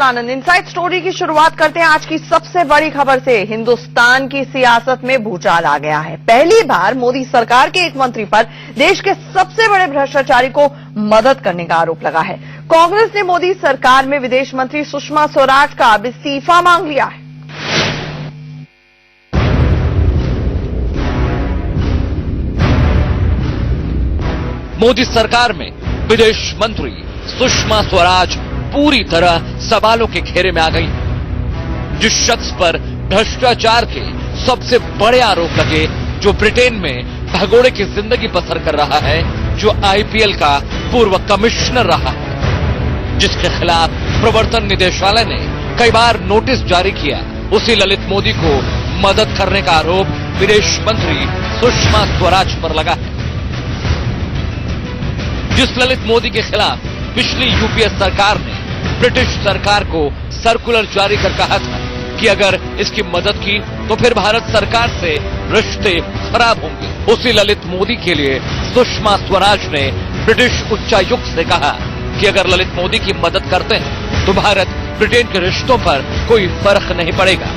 प्रज्वल आनंद। Inside story की शुरुआत करते हैं आज की सबसे बड़ी खबर से। हिंदुस्तान की सियासत में भूचाल आ गया है। पहली बार मोदी सरकार के एक मंत्री पर देश के सबसे बड़े भ्रष्टाचारी को मदद करने का आरोप लगा है। कांग्रेस ने मोदी सरकार में विदेश मंत्री सुषमा स्वराज का अब इस्तीफा मांग लिया है। मोदी सरकार में विदेश मंत्री सुषमा स्वराज पूरी तरह सवालों के घेरे में आ गई। जिस शख्स पर भ्रष्टाचार के सबसे बड़े आरोप लगे, जो ब्रिटेन में भगोड़े की जिंदगी बसर कर रहा है, जो आईपीएल का पूर्व कमिश्नर रहा है, जिसके खिलाफ प्रवर्तन निदेशालय ने कई बार नोटिस जारी किया, उसी ललित मोदी को मदद करने का आरोप विदेश मंत्री सुषमा स्वराज पर लगा है। जिस ललित मोदी के खिलाफ पिछली यूपीए सरकार ने ब्रिटिश सरकार को सर्कुलर जारी कर कहा था कि अगर इसकी मदद की तो फिर भारत सरकार से रिश्ते खराब होंगे, उसी ललित मोदी के लिए सुषमा स्वराज ने ब्रिटिश उच्चायुक्त से कहा कि अगर ललित मोदी की मदद करते हैं तो भारत ब्रिटेन के रिश्तों पर कोई फर्क नहीं पड़ेगा।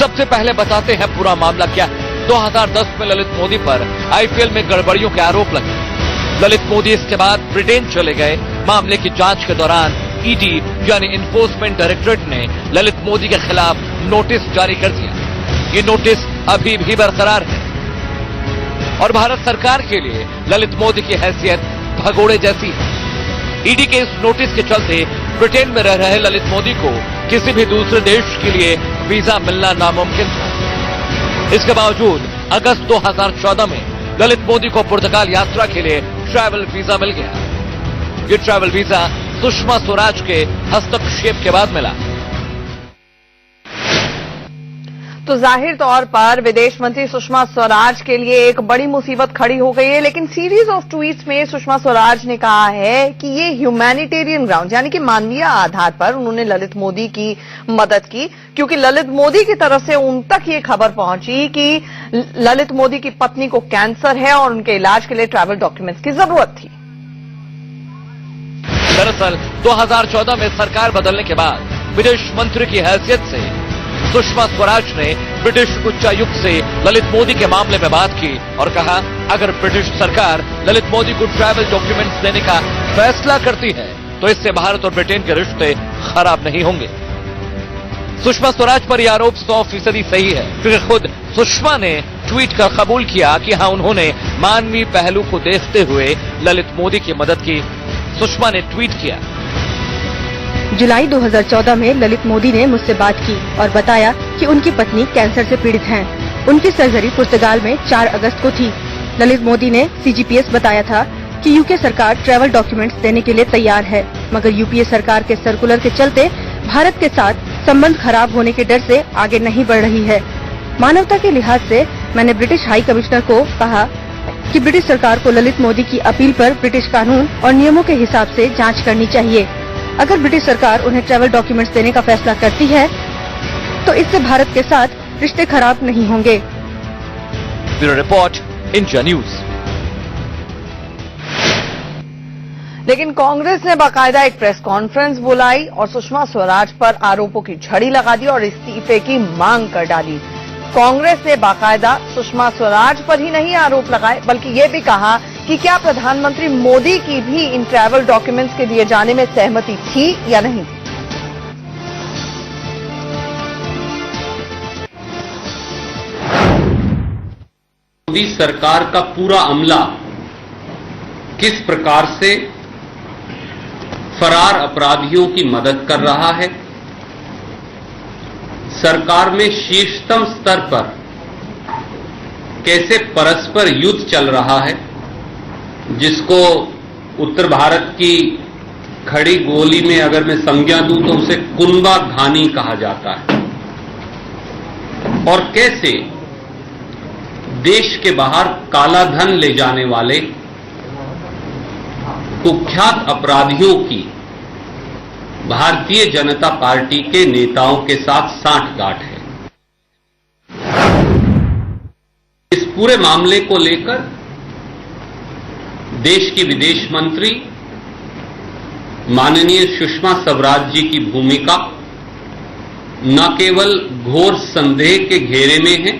सबसे पहले बताते हैं पूरा मामला क्या है। 2010 में ललित मोदी पर आईपीएल में गड़बड़ियों के आरोप लगे। ललित मोदी इसके बाद ब्रिटेन चले गए। मामले की जांच के दौरान ईडी यानी इन्फोर्समेंट डायरेक्टरेट ने ललित मोदी के खिलाफ नोटिस जारी कर दिया। ये नोटिस अभी भी बरकरार है और भारत सरकार के लिए ललित मोदी की हैसियत भगोड़े जैसी है। ईडी के इस नोटिस के चलते ब्रिटेन में रह रहे ललित मोदी को किसी भी दूसरे देश के लिए वीजा मिलना नामुमकिन था। इसके बावजूद अगस्त 2014 में ललित मोदी को पुर्तगाल यात्रा के लिए ट्रैवल वीजा मिल गया। ये ट्रैवल वीजा सुषमा स्वराज के हस्तक्षेप के बाद मिला। तो जाहिर तौर पर विदेश मंत्री सुषमा स्वराज के लिए एक बड़ी मुसीबत खड़ी हो गई है, लेकिन सीरीज ऑफ ट्वीट्स में सुषमा स्वराज ने कहा है कि ये ह्यूमैनिटेरियन ग्राउंड यानी कि मानवीय आधार पर उन्होंने ललित मोदी की मदद की, क्योंकि ललित मोदी की तरफ से उन तक ये खबर पहुंची कि ललित मोदी की पत्नी को कैंसर है और उनके इलाज के लिए ट्रैवल डॉक्यूमेंट्स की जरूरत थी। दरअसल 2014 में सरकार बदलने के बाद विदेश मंत्री की हैसियत से सुषमा स्वराज ने ब्रिटिश उच्चायुक्त से ललित मोदी के मामले में बात की और कहा, अगर ब्रिटिश सरकार ललित मोदी को ट्रैवल डॉक्यूमेंट्स देने का फैसला करती है तो इससे भारत और ब्रिटेन के रिश्ते खराब नहीं होंगे। सुषमा स्वराज पर यह आरोप 100% सही है, क्योंकि खुद सुषमा ने ट्वीट कर कबूल किया कि हाँ, उन्होंने मानवीय पहलू को देखते हुए ललित मोदी की मदद की। सुषमा ने ट्वीट किया, जुलाई 2014 में ललित मोदी ने मुझसे बात की और बताया कि उनकी पत्नी कैंसर से पीड़ित हैं। उनकी सर्जरी पुर्तगाल में 4 अगस्त को थी। ललित मोदी ने सीजीपीएस बताया था कि यूके सरकार ट्रैवल डॉक्यूमेंट्स देने के लिए तैयार है, मगर यूपीए सरकार के सर्कुलर के चलते भारत के साथ संबंध खराब होने के डर से आगे नहीं बढ़ रही है। मानवता के लिहाज से मैंने ब्रिटिश हाई कमिश्नर को कहा कि ब्रिटिश सरकार को ललित मोदी की अपील पर ब्रिटिश कानून और नियमों के हिसाब से जांच करनी चाहिए। अगर ब्रिटिश सरकार उन्हें ट्रैवल डॉक्यूमेंट्स देने का फैसला करती है तो इससे भारत के साथ रिश्ते खराब नहीं होंगे। Bureau report, India news. लेकिन कांग्रेस ने बाकायदा एक प्रेस कॉन्फ्रेंस बुलाई और सुषमा स्वराज पर आरोपों की झड़ी लगा दी और इस्तीफे की मांग कर डाली। कांग्रेस ने बाकायदा सुषमा स्वराज पर ही नहीं आरोप लगाए, बल्कि ये भी कहा कि क्या प्रधानमंत्री मोदी की भी इन ट्रैवल डॉक्यूमेंट्स के दिए जाने में सहमति थी या नहीं। मोदी सरकार का पूरा अमला किस प्रकार से फरार अपराधियों की मदद कर रहा है, सरकार में शीर्षतम स्तर पर कैसे परस्पर युद्ध चल रहा है, जिसको उत्तर भारत की खड़ी गोली में अगर मैं संज्ञा दूं तो उसे कुनबा घानी कहा जाता है, और कैसे देश के बाहर काला धन ले जाने वाले कुख्यात अपराधियों की भारतीय जनता पार्टी के नेताओं के साथ सांठगांठ है। इस पूरे मामले को लेकर देश की विदेश मंत्री माननीय सुषमा स्वराज जी की भूमिका न केवल घोर संदेह के घेरे में है,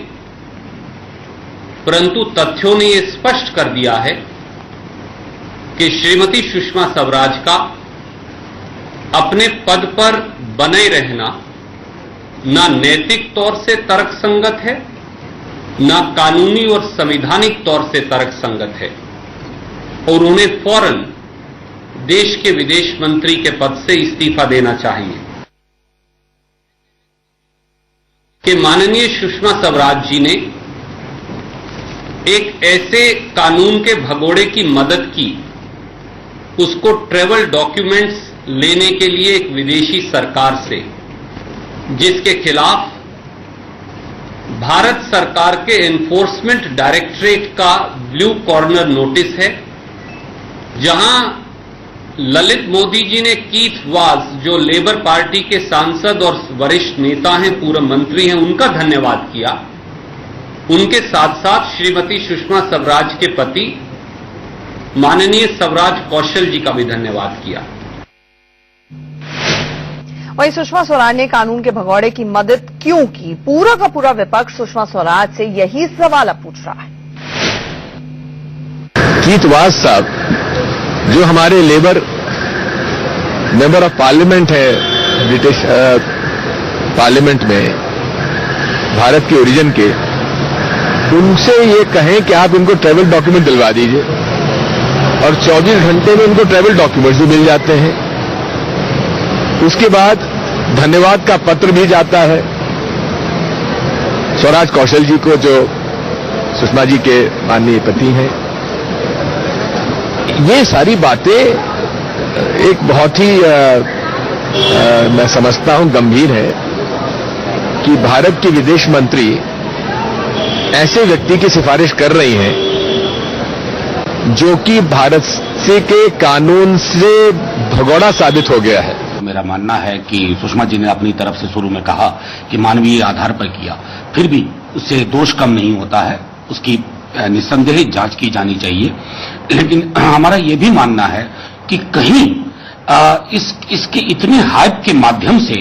परंतु तथ्यों ने यह स्पष्ट कर दिया है कि श्रीमती सुषमा स्वराज का अपने पद पर बने रहना न नैतिक तौर से तर्कसंगत है, न कानूनी और संवैधानिक तौर से तर्कसंगत है और उन्हें फौरन देश के विदेश मंत्री के पद से इस्तीफा देना चाहिए। कि माननीय सुषमा स्वराज जी ने एक ऐसे कानून के भगोड़े की मदद की, उसको ट्रैवल डॉक्यूमेंट्स लेने के लिए एक विदेशी सरकार से, जिसके खिलाफ भारत सरकार के एनफोर्समेंट डायरेक्टरेट का ब्लू कॉर्नर नोटिस है, जहां ललित मोदी जी ने कीथ वाज, जो लेबर पार्टी के सांसद और वरिष्ठ नेता हैं, पूर्व मंत्री हैं, उनका धन्यवाद किया। उनके साथ साथ श्रीमती सुषमा स्वराज के पति माननीय स्वराज कौशल जी का भी धन्यवाद किया। वहीं सुषमा स्वराज ने कानून के भगोड़े की मदद क्यों की? पूरा का पूरा विपक्ष सुषमा स्वराज से यही सवाल अब पूछ रहा है। कीथ वाज साहब, जो हमारे लेबर मेंबर ऑफ पार्लियामेंट है ब्रिटिश पार्लियामेंट में, भारत के ओरिजिन के, उनसे ये कहें कि आप इनको ट्रैवल डॉक्यूमेंट दिलवा दीजिए और 24 घंटे में इनको ट्रैवल डॉक्यूमेंट्स भी मिल जाते हैं। उसके बाद धन्यवाद का पत्र भी जाता है स्वराज कौशल जी को, जो सुषमा जी के माननीय पति हैं। ये सारी बातें एक बहुत ही मैं समझता हूं गंभीर है कि भारत के विदेश मंत्री ऐसे व्यक्ति की सिफारिश कर रही हैं जो कि भारत से के कानून से भगोड़ा साबित हो गया है। मेरा मानना है कि सुषमा जी ने अपनी तरफ से शुरू में कहा कि मानवीय आधार पर किया, फिर भी उससे दोष कम नहीं होता है, उसकी निस्संदेह जांच की जानी चाहिए। लेकिन हमारा यह भी मानना है कि कहीं इसके इतने हाइप के माध्यम से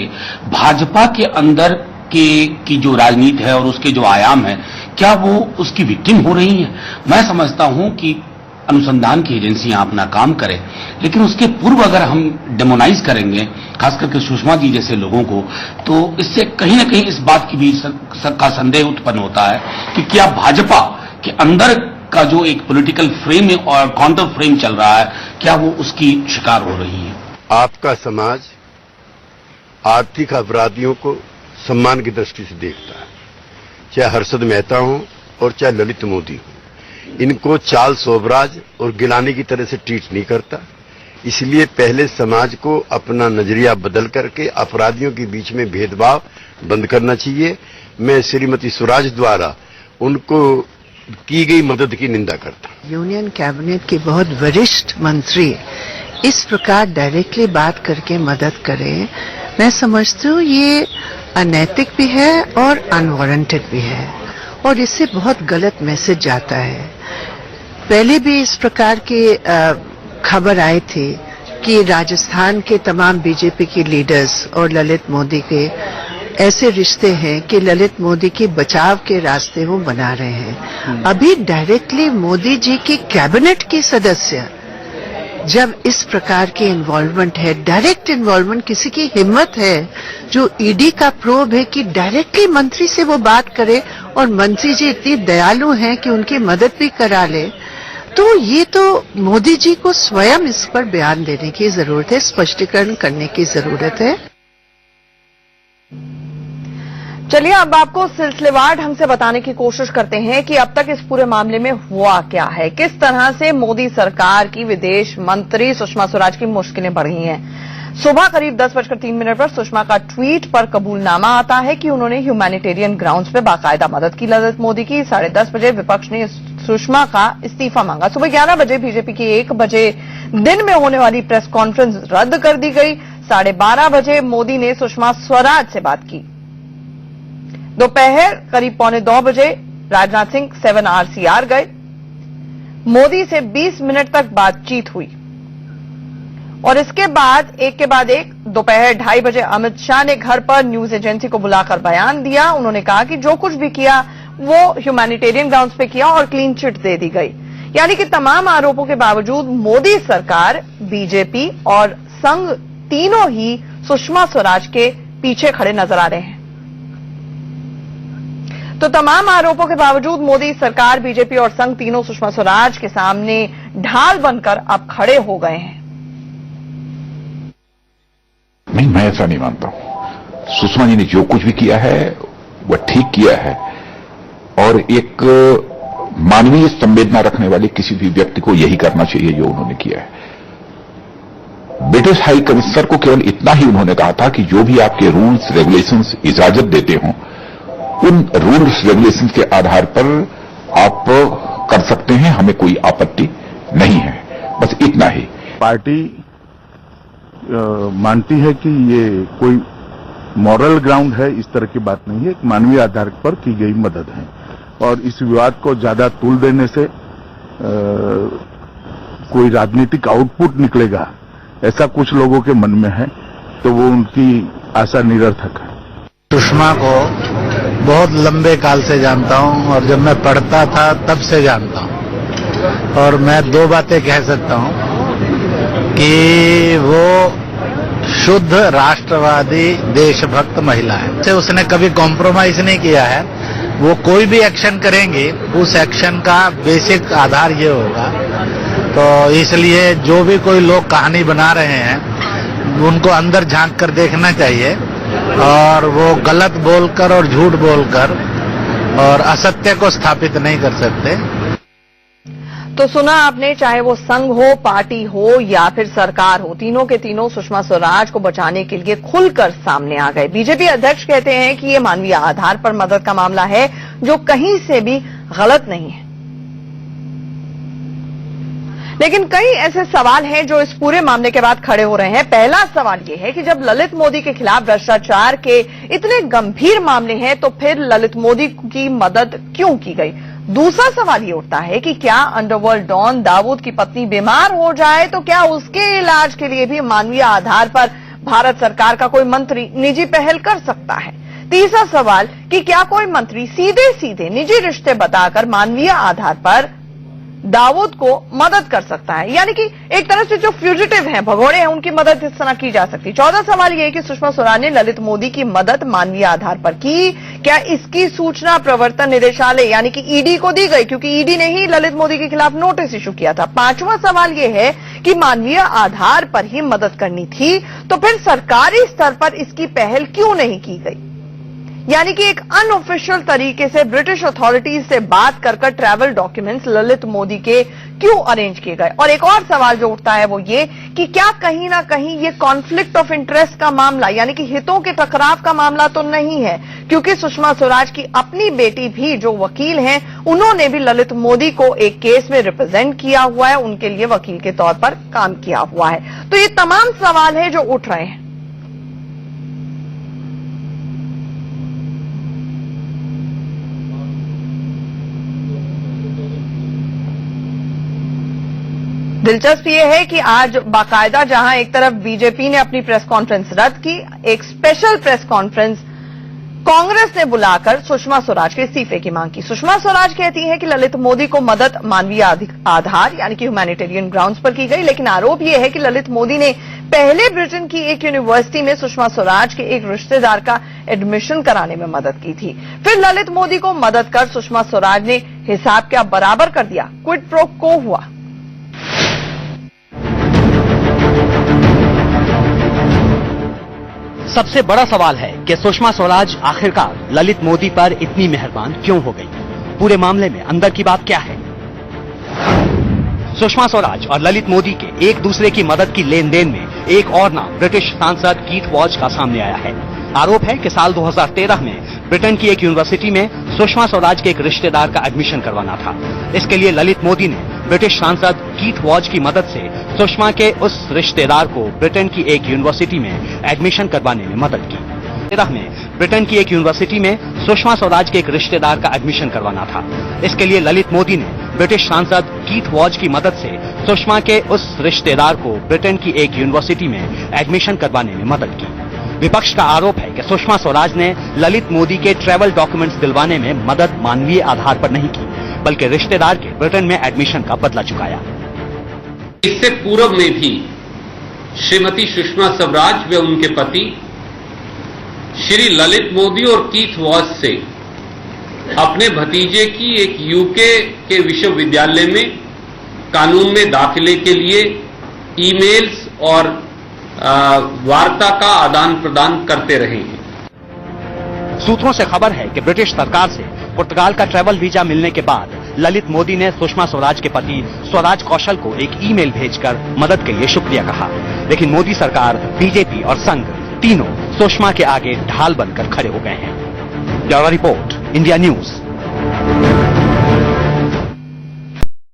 भाजपा के अंदर की जो राजनीति है और उसके जो आयाम है, क्या वो उसकी विक्टिम हो रही है? मैं समझता हूं कि अनुसंधान की एजेंसियां अपना काम करें, लेकिन उसके पूर्व अगर हम डेमोनाइज करेंगे खास करके सुषमा जी जैसे लोगों को, तो इससे कहीं ना कहीं इस बात की भी का संदेह उत्पन्न होता है कि क्या भाजपा के अंदर का जो एक पॉलिटिकल फ्रेम और काउंटर फ्रेम चल रहा है, क्या वो उसकी शिकार हो रही है? आपका समाज आर्थिक अपराधियों को सम्मान की दृष्टि से देखता है, चाहे हर्षद मेहता हो और चाहे ललित मोदी हो। इनको चाल सोबराज और गिलानी की तरह से ट्रीट नहीं करता। इसलिए पहले समाज को अपना नजरिया बदल करके अपराधियों के बीच में भेदभाव बंद करना चाहिए। मैं श्रीमती स्वराज द्वारा उनको की गई मदद की निंदा करता हूं। यूनियन कैबिनेट के बहुत वरिष्ठ मंत्री इस प्रकार डायरेक्टली बात करके मदद करें, मैं समझती हूँ ये अनैतिक भी है और अनवारंटेड भी है और इससे बहुत गलत मैसेज जाता है। पहले भी इस प्रकार के खबर आए थे कि राजस्थान के तमाम बीजेपी के लीडर्स और ललित मोदी के ऐसे रिश्ते हैं कि ललित मोदी के बचाव के रास्ते वो बना रहे हैं। अभी डायरेक्टली मोदी जी के कैबिनेट के सदस्य जब इस प्रकार की इन्वॉल्वमेंट है, डायरेक्ट इन्वॉल्वमेंट, किसी की हिम्मत है जो ईडी का प्रोब है कि डायरेक्टली मंत्री से वो बात करे और मंत्री जी इतनी दयालु हैं कि उनकी मदद भी करा ले, तो ये तो मोदी जी को स्वयं इस पर बयान देने की जरूरत है, स्पष्टीकरण करने की जरूरत है। चलिए अब आपको सिलसिलेवार ढंग से बताने की कोशिश करते हैं कि अब तक इस पूरे मामले में हुआ क्या है, किस तरह से मोदी सरकार की विदेश मंत्री सुषमा स्वराज की मुश्किलें बढ़ गई हैं। सुबह करीब 10:03 पर सुषमा का ट्वीट पर कबूलनामा आता है कि उन्होंने ह्यूमैनिटेरियन ग्राउंड्स पे बाकायदा मदद की ललित मोदी की। 10:30 बजे विपक्ष ने सुषमा का इस्तीफा मांगा। सुबह 11 बजे बीजेपी की 1 बजे दिन में होने वाली प्रेस कॉन्फ्रेंस रद्द कर दी गई। 12:30 बजे मोदी ने सुषमा स्वराज से बात की। दोपहर करीब 1:45 बजे राजनाथ सिंह 7 RCR गए। मोदी से 20 मिनट तक बातचीत हुई। और इसके बाद एक दोपहर 2:30 बजे अमित शाह ने घर पर न्यूज एजेंसी को बुलाकर बयान दिया। उन्होंने कहा कि जो कुछ भी किया वो ह्यूमैनिटेरियन ग्राउंड्स पे किया और क्लीन चिट दे दी गई। यानी कि तमाम आरोपों के बावजूद मोदी सरकार, बीजेपी और संघ तीनों ही सुषमा स्वराज के पीछे खड़े नजर आ रहे हैं। तो तमाम आरोपों के बावजूद मोदी सरकार, बीजेपी और संघ तीनों सुषमा स्वराज के सामने ढाल बनकर अब खड़े हो गए हैं। नहीं, मैं ऐसा नहीं मानता हूं। सुषमा जी ने जो कुछ भी किया है वह ठीक किया है और एक मानवीय संवेदना रखने वाले किसी भी व्यक्ति को यही करना चाहिए जो उन्होंने किया है। ब्रिटिश हाई कमिश्नर को केवल इतना ही उन्होंने कहा था कि जो भी आपके रूल्स रेगुलेशंस इजाजत देते हों, उन रूल्स रेगुलेशंस के आधार पर आप कर सकते हैं, हमें कोई आपत्ति नहीं है, बस इतना ही। पार्टी मानती है कि ये कोई मॉरल ग्राउंड है, इस तरह की बात नहीं है, एक मानवीय आधार पर की गई मदद है और इस विवाद को ज्यादा तूल देने से कोई राजनीतिक आउटपुट निकलेगा ऐसा कुछ लोगों के मन में है, तो वो उनकी आशा निरर्थक है। सुषमा को बहुत लंबे काल से जानता हूं और जब मैं पढ़ता था तब से जानता हूं और मैं दो बातें कह सकता हूं कि वो शुद्ध राष्ट्रवादी देशभक्त महिला है। उसने कभी कॉम्प्रोमाइज नहीं किया है। वो कोई भी एक्शन करेंगे उस एक्शन का बेसिक आधार ये होगा। तो इसलिए जो भी कोई लोग कहानी बना रहे हैं उनको अंदर झांक कर देखना चाहिए और वो गलत बोलकर और झूठ बोलकर और असत्य को स्थापित नहीं कर सकते। तो सुना आपने, चाहे वो संघ हो, पार्टी हो या फिर सरकार हो, तीनों के तीनों सुषमा स्वराज को बचाने के लिए खुलकर सामने आ गए। बीजेपी अध्यक्ष कहते हैं कि ये मानवीय आधार पर मदद का मामला है जो कहीं से भी गलत नहीं है। लेकिन कई ऐसे सवाल हैं जो इस पूरे मामले के बाद खड़े हो रहे हैं। पहला सवाल यह है कि जब ललित मोदी के खिलाफ भ्रष्टाचार के इतने गंभीर मामले हैं तो फिर ललित मोदी की मदद क्यों की गई। दूसरा सवाल ये उठता है कि क्या अंडरवर्ल्ड डॉन दाऊद की पत्नी बीमार हो जाए तो क्या उसके इलाज के लिए भी मानवीय आधार पर भारत सरकार का कोई मंत्री निजी पहल कर सकता है। तीसरा सवाल कि क्या कोई मंत्री सीधे सीधे निजी रिश्ते बताकर मानवीय आधार पर दाऊद को मदद कर सकता है, यानी कि एक तरह से जो फ्यूजिटिव हैं, भगोड़े हैं, उनकी मदद इस तरह की जा सकती। चौथा सवाल यह है कि सुषमा स्वराज ने ललित मोदी की मदद मानवीय आधार पर की, क्या इसकी सूचना प्रवर्तन निदेशालय यानी कि ईडी को दी गई, क्योंकि ईडी ने ही ललित मोदी के खिलाफ नोटिस इशू किया था। पांचवा सवाल यह है कि मानवीय आधार पर ही मदद करनी थी तो फिर सरकारी स्तर पर इसकी पहल क्यों नहीं की गई, यानी कि एक अनऑफिशियल तरीके से ब्रिटिश अथॉरिटीज से बात कर ट्रैवल डॉक्यूमेंट्स ललित मोदी के क्यों अरेंज किए गए। और एक और सवाल जो उठता है वो ये कि क्या कहीं ना कहीं ये कॉन्फ्लिक्ट ऑफ इंटरेस्ट का मामला यानी कि हितों के टकराव का मामला तो नहीं है, क्योंकि सुषमा स्वराज की अपनी बेटी भी जो वकील हैं उन्होंने भी ललित मोदी को एक केस में रिप्रेजेंट किया हुआ है, उनके लिए वकील के तौर पर काम किया हुआ है। तो ये तमाम सवाल है जो उठ रहे हैं। दिलचस्प ये है कि आज बाकायदा जहां एक तरफ बीजेपी ने अपनी प्रेस कॉन्फ्रेंस रद्द की, एक स्पेशल प्रेस कॉन्फ्रेंस कांग्रेस ने बुलाकर सुषमा स्वराज के इस्तीफे की मांग की। सुषमा स्वराज कहती हैं कि ललित मोदी को मदद मानवीय आधार यानी कि ह्यूमैनिटेरियन ग्राउंड्स पर की गई, लेकिन आरोप यह है कि ललित मोदी ने पहले ब्रिटेन की एक यूनिवर्सिटी में सुषमा स्वराज के एक रिश्तेदार का एडमिशन कराने में मदद की थी। फिर ललित मोदी को मदद कर सुषमा स्वराज ने हिसाब क्या बराबर कर दिया, क्विड प्रो को हुआ। सबसे बड़ा सवाल है कि सुषमा स्वराज आखिरकार ललित मोदी पर इतनी मेहरबान क्यों हो गई। पूरे मामले में अंदर की बात क्या है। सुषमा स्वराज और ललित मोदी के एक दूसरे की मदद की लेन देन में एक और नाम ब्रिटिश सांसद कीथ वॉज का सामने आया है। आरोप है कि साल 2013 में ब्रिटेन की एक यूनिवर्सिटी में सुषमा स्वराज के एक रिश्तेदार का एडमिशन करवाना था। इसके लिए ललित मोदी ने ब्रिटिश सांसद कीथ वॉज की मदद से सुषमा के उस रिश्तेदार को ब्रिटेन की एक यूनिवर्सिटी में एडमिशन करवाने में मदद की। 2013 में ब्रिटेन की एक यूनिवर्सिटी में सुषमा स्वराज के एक रिश्तेदार का एडमिशन करवाना था। इसके लिए ललित मोदी ने ब्रिटिश सांसद कीथ वॉज की मदद से सुषमा के उस रिश्तेदार को ब्रिटेन की एक यूनिवर्सिटी में एडमिशन करवाने में मदद की। विपक्ष का आरोप है कि सुषमा स्वराज ने ललित मोदी के ट्रैवल डॉक्यूमेंट्स दिलवाने में मदद मानवीय आधार पर नहीं की, बल्कि रिश्तेदार के ब्रिटेन में एडमिशन का बदला चुकाया। इससे पूर्व में भी श्रीमती सुषमा स्वराज व उनके पति श्री ललित मोदी और कीथ वॉज से अपने भतीजे की एक यूके के विश्वविद्यालय में कानून में दाखिले के लिए ईमेल्स और वार्ता का आदान प्रदान करते रहे हैं। सूत्रों से खबर है कि ब्रिटिश सरकार से पुर्तगाल का ट्रैवल वीजा मिलने के बाद ललित मोदी ने सुषमा स्वराज के पति स्वराज कौशल को एक ईमेल भेजकर मदद के लिए शुक्रिया कहा। लेकिन मोदी सरकार, बीजेपी और संघ तीनों सुषमा के आगे ढाल बनकर खड़े हो गए हैं। Bureau report, India news.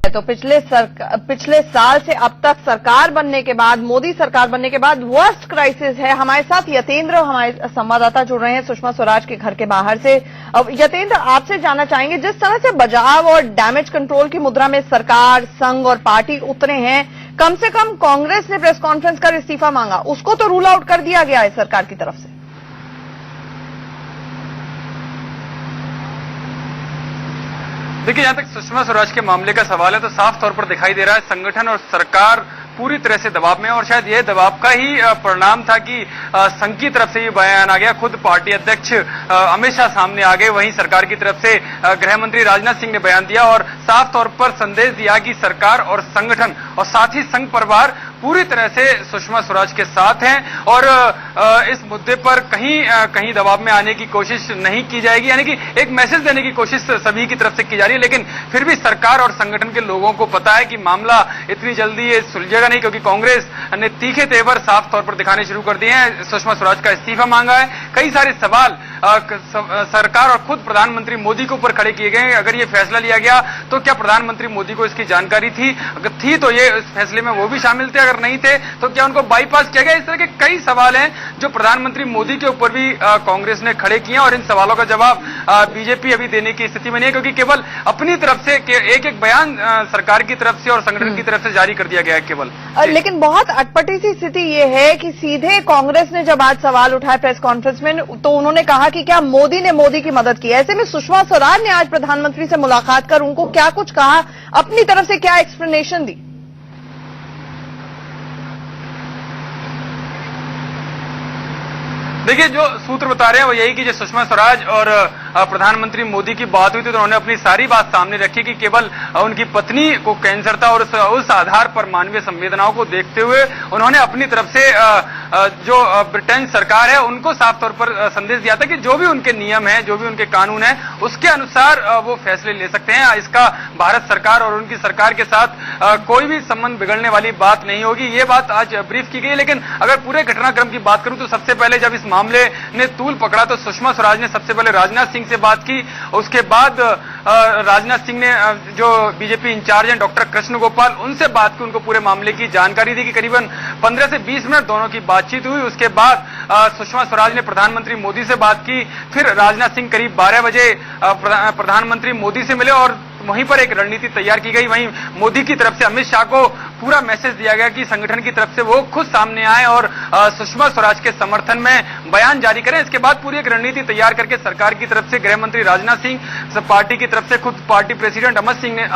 तो पिछले साल से अब तक सरकार बनने के बाद, मोदी सरकार बनने के बाद वर्स्ट क्राइसिस है। हमारे साथ यतेंद्र, हमारे संवाददाता जुड़ रहे हैं सुषमा स्वराज के घर के बाहर से। अब यतेंद्र, आपसे जानना चाहेंगे, जिस तरह से बचाव और डैमेज कंट्रोल की मुद्रा में सरकार, संघ और पार्टी उतरे हैं, कम से कम कांग्रेस ने प्रेस कॉन्फ्रेंस कर इस्तीफा मांगा, उसको तो रूल आउट कर दिया गया है सरकार की तरफ से। देखिए, जहां तक सुषमा स्वराज के मामले का सवाल है तो साफ तौर पर दिखाई दे रहा है संगठन और सरकार पूरी तरह से दबाव में, और शायद यह दबाव का ही परिणाम था कि संघ की तरफ से ये बयान आ गया। खुद पार्टी अध्यक्ष अमित शाह सामने आ गए, वहीं सरकार की तरफ से गृह मंत्री राजनाथ सिंह ने बयान दिया और साफ तौर पर संदेश दिया कि सरकार और संगठन और साथ ही संघ परिवार पूरी तरह से सुषमा स्वराज के साथ हैं और इस मुद्दे पर कहीं दबाव में आने की कोशिश नहीं की जाएगी। यानी कि एक मैसेज देने की कोशिश सभी की तरफ से की जा रही है, लेकिन फिर भी सरकार और संगठन के लोगों को पता है कि मामला इतनी जल्दी ये सुलझेगा नहीं, क्योंकि कांग्रेस ने तीखे तेवर साफ तौर पर दिखाने शुरू कर दिए हैं। सुषमा स्वराज का इस्तीफा मांगा है, कई सारे सवाल सरकार और खुद प्रधानमंत्री मोदी के ऊपर खड़े किए गए। अगर ये फैसला लिया गया तो क्या प्रधानमंत्री मोदी को इसकी जानकारी थी? अगर थी तो ये इस फैसले में वो भी शामिल थे, अगर नहीं थे तो क्या उनको बाईपास किया गया? इस तरह के कई सवाल हैं जो प्रधानमंत्री मोदी के ऊपर भी कांग्रेस ने खड़े किए और इन सवालों का जवाब बीजेपी अभी देने की स्थिति में नहीं है, क्योंकि केवल अपनी तरफ से एक एक बयान सरकार की तरफ से और संगठन की तरफ से जारी कर दिया गया है केवल। लेकिन बहुत अटपटी सी स्थिति ये है कि सीधे कांग्रेस ने जब आज सवाल उठाए प्रेस कॉन्फ्रेंस में तो उन्होंने कहा कि क्या मोदी ने मोदी की मदद की। ऐसे में सुषमा स्वराज ने आज प्रधानमंत्री से मुलाकात कर उनको क्या कुछ कहा, अपनी तरफ से क्या एक्सप्लेनेशन दी? देखिए, जो सूत्र बता रहे हैं वो यही कि जो सुषमा स्वराज और प्रधानमंत्री मोदी की बात हुई थी तो उन्होंने अपनी सारी बात सामने रखी कि केवल उनकी पत्नी को कैंसर था और उस आधार पर मानवीय संवेदनाओं को देखते हुए उन्होंने अपनी तरफ से जो ब्रिटेन सरकार है उनको साफ तौर पर संदेश दिया था कि जो भी उनके नियम है, जो भी उनके कानून है, उसके अनुसार वो फैसले ले सकते हैं। इसका भारत सरकार और उनकी सरकार के साथ कोई भी संबंध बिगड़ने वाली बात नहीं होगी। ये बात आज ब्रीफ की गई। लेकिन अगर पूरे घटनाक्रम की बात करूं तो सबसे पहले जब इस मामले ने तूल पकड़ा तो सुषमा स्वराज ने सबसे पहले राजनाथ सिंह से बात की। उसके बाद राजनाथ सिंह ने जो बीजेपी इंचार्ज हैं डॉक्टर कृष्ण गोपाल, उनसे बात की, उनको पूरे मामले की जानकारी दी कि करीबन 15 से 20 मिनट दोनों की बातचीत हुई। उसके बाद सुषमा स्वराज ने प्रधानमंत्री मोदी से बात की। फिर राजनाथ सिंह करीब 12 बजे प्रधानमंत्री मोदी से मिले और वहीं पर एक रणनीति तैयार की गई। वहीं मोदी की तरफ से अमित शाह को पूरा मैसेज दिया गया कि संगठन की तरफ से वो खुद सामने आए और सुषमा स्वराज के समर्थन में बयान जारी करें। इसके बाद पूरी एक रणनीति तैयार करके सरकार की तरफ से गृह मंत्री राजनाथ सिंह, पार्टी की तरफ से खुद पार्टी प्रेसिडेंट अमित सिंह ने,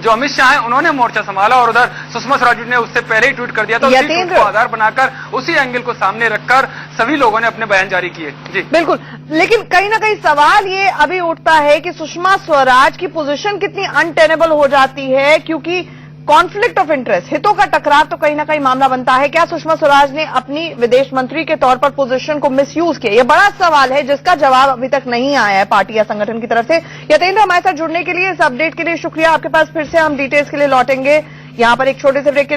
जो अमित शाह हैं, उन्होंने मोर्चा संभाला और उधर सुषमा स्वराज ने उससे पहले ही ट्वीट कर दिया था। उसी ट्वीट को आधार बनाकर, उसी एंगल को सामने रखकर सभी लोगों ने अपने बयान जारी किए। जी बिल्कुल, लेकिन कहीं ना कहीं सवाल ये अभी उठता है कि सुषमा स्वराज की पोजीशन कितनी अनटेनेबल हो जाती है, क्योंकि कॉन्फ्लिक्ट ऑफ इंटरेस्ट, हितों का टकराव तो कहीं ना कहीं मामला बनता है। क्या सुषमा स्वराज ने अपनी विदेश मंत्री के तौर पर पोजीशन को मिसयूज किया? यह बड़ा सवाल है जिसका जवाब अभी तक नहीं आया है पार्टी या संगठन की तरफ से। यतेंद्र, हमारे साथ जुड़ने के लिए, इस अपडेट के लिए शुक्रिया। आपके पास फिर से हम डिटेल्स के लिए लौटेंगे। यहां पर एक छोटे से ब्रेक